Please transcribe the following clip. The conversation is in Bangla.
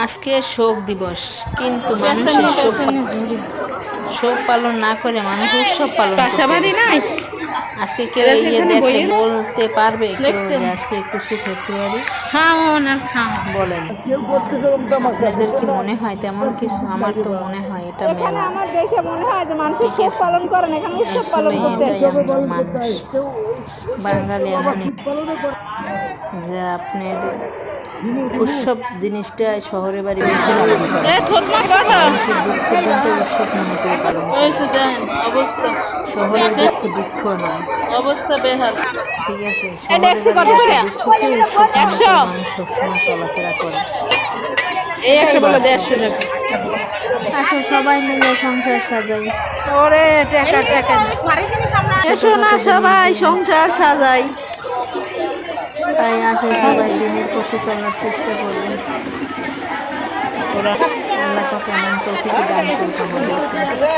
আজকে শোক দিবস, কিন্তু মানুষের শোক পালন না করে মানুষ উৎসব পালন করছে। আজকে কেউ এই যে দেখলে বলতে পারবে কেউ যে আজকে 21শে ফেব্রুয়ারি? বলেন, আপনাদের কি মনে হয় তেমন কিছু? আমার তো মনে হয় এটা মেলা। ঠিক আছে, আসলে এটাই আমাদের মানুষ, বাঙালি এমনই যে আপনার উৎসব জিনিসটা শহরে বাড়ি বেশি পালন করে। মানুষের দুঃখের দিনটা উৎসব মনেতেই পালন করে। শহরের দুঃখ দুঃখ নয়, ঠিক আছে? শহরের দুঃখকে উৎসব মনে করে মানুষ সবসময় চলাফেরা করে। আসো সবাই মিলে সংসার সাজাই। এসো না সবাই সংসার সাজাই। তাই আসো সবাই দিনের পথে চলার চেষ্টা করবে। আল্লাহ পাক এমন তৌফিক দান করুক আমাদেরকে।